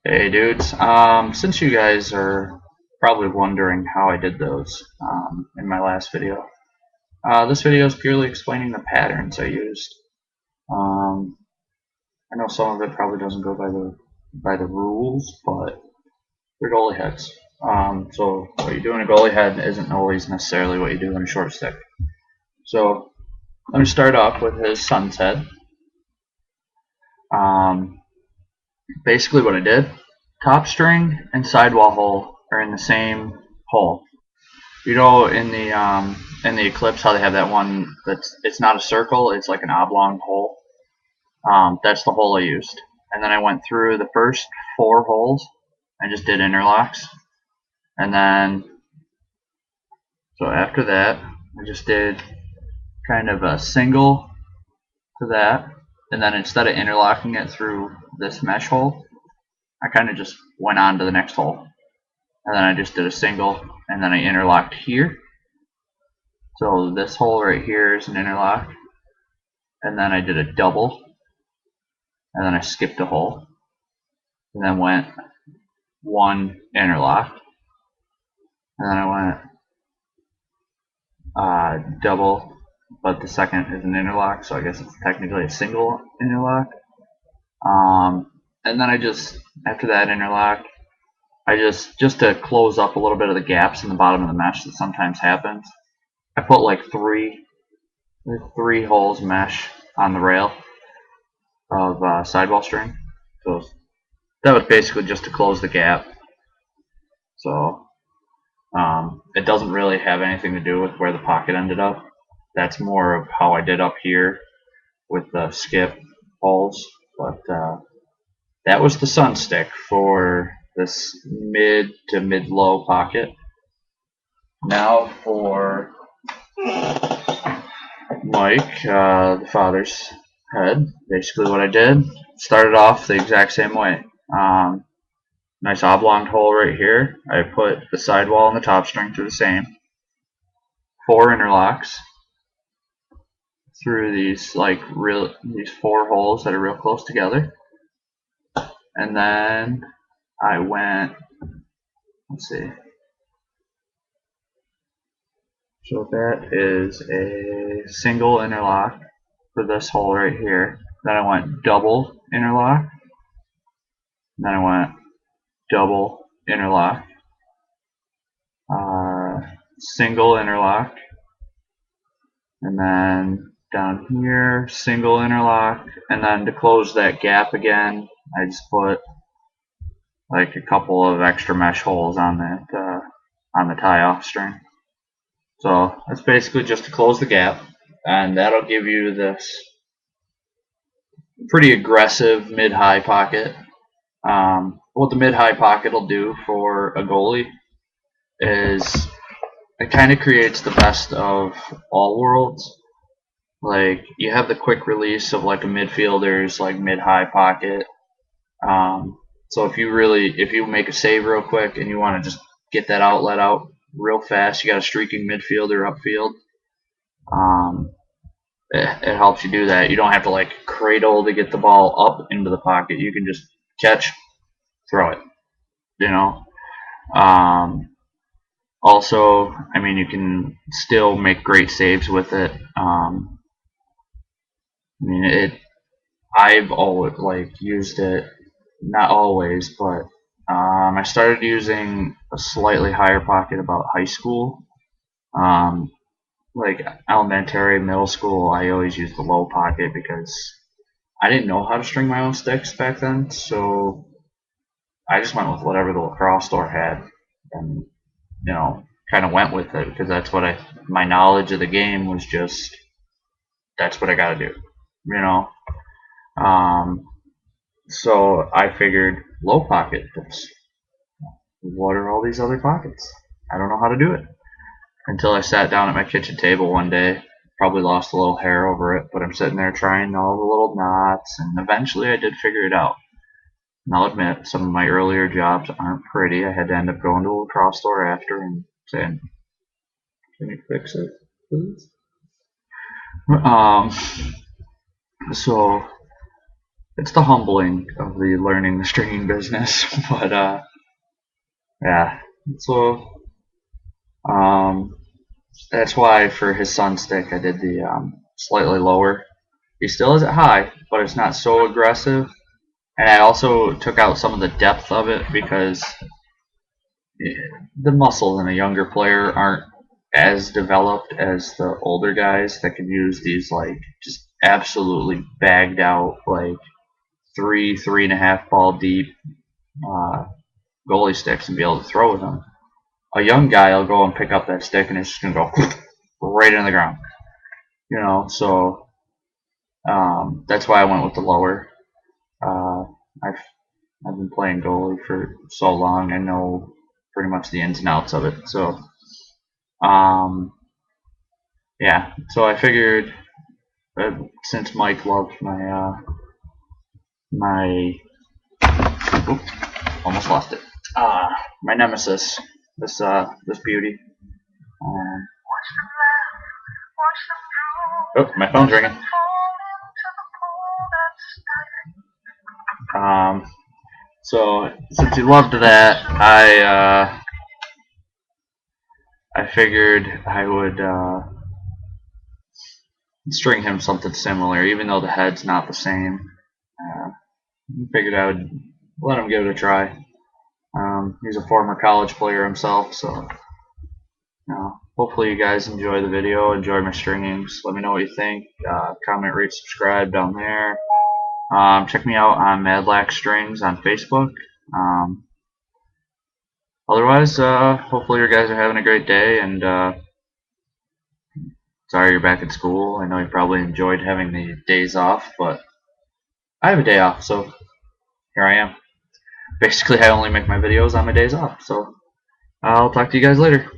Hey dudes, since you guys are probably wondering how I did those in my last video, this video is purely explaining the patterns I used. Um, I know some of it probably doesn't go by the rules, but they're goalie heads. So what you do in a goalie head isn't always necessarily what you do in a short stick. So let me start off with his son's head. Um, Basically what I did, top string and sidewall hole are in the same hole. You know, in the Eclipse, how they have that one that's it's not a circle, it's like an oblong hole. That's the hole I used, and then I went through the first four holes. I just did interlocks, and then so after that, I just did kind of a single to that, and then instead of interlocking it through this mesh hole, I kind of just went on to the next hole, and then I just did a single, and then I interlocked here. So this hole right here is an interlock, and then I did a double, and then I skipped a hole, and then went one interlock, and then I went double, but the second is an interlock, so I guess it's technically a single interlock. And then I just, after that interlock, I just to close up a little bit of the gaps in the bottom of the mesh that sometimes happens, I put like three holes mesh on the rail of sidewall string. So that was basically just to close the gap. So it doesn't really have anything to do with where the pocket ended up. That's more of how I did up here with the skip holes. But that was the sun stick for this mid to mid-low pocket. Now for Mike, the father's head. Basically what I did, started off the exact same way. Nice oblong hole right here. I put the sidewall and the top string through the same. Four interlocks through these these four holes that are real close together. And then I went, let's see. So that is a single interlock for this hole right here. Then I went double interlock. Then I went double interlock. Single interlock. And then down here, single interlock. And then to close that gap again, I just put like a couple of extra mesh holes on that on the tie-off string. So that's basically just to close the gap, and that'll give you this pretty aggressive mid-high pocket. What the mid-high pocket will do for a goalie is it kind of creates the best of all worlds. Like you have the quick release of like a midfielder's like mid-high pocket. So if you make a save real quick and you want to just get that outlet out real fast, you got a streaking midfielder upfield. It helps you do that. You don't have to like cradle to get the ball up into the pocket. You can just catch, throw it. You know. Also, I mean, you can still make great saves with it. I mean, I've always like used it, not always, but I started using a slightly higher pocket about high school. Um, like elementary, middle school, I always used the low pocket because I didn't know how to string my own sticks back then, so I just went with whatever the lacrosse store had, and kind of went with it because that's what my knowledge of the game was just that's what I got to do, you know. Um, so I figured low pocket. What are all these other pockets? I don't know how to do it until I sat down at my kitchen table one day. Probably lost a little hair over it, but I'm sitting there trying all the little knots, and eventually I did figure it out. And I'll admit, some of my earlier jobs aren't pretty. I had to end up going to a lacrosse store after and saying, "Can you fix it, please?" So it's the humbling of the learning the stringing business. But yeah, so um, that's why for his sun stick I did the slightly lower. He still has it high, but it's not so aggressive. And I also took out some of the depth of it because the muscles in a younger player aren't as developed as the older guys that can use these like just absolutely bagged out like 3.5 ball deep uh, goalie sticks and be able to throw with them. A young guy will go and pick up that stick and it's just gonna go right in the ground. So that's why I went with the lower. Uh, I've I've been playing goalie for so long. I know pretty much the ins and outs of it. So um, yeah. So I figured since Mike loved my oops, almost lost it. My nemesis, this beauty. Um, oh, my phone's ringing. Um, so since he loved that, I figured I would string him something similar, even though the head's not the same. Uh, Figured I would let him give it a try. He's a former college player himself, so hopefully you guys enjoy the video, enjoy my stringings. Let me know what you think. Comment, rate, subscribe down there. Check me out on Madlax Strings on Facebook. Otherwise, hopefully you guys are having a great day, and sorry you're back at school. I know you probably enjoyed having the days off, but I have a day off, so here I am. Basically, I only make my videos on my days off, so I'll talk to you guys later.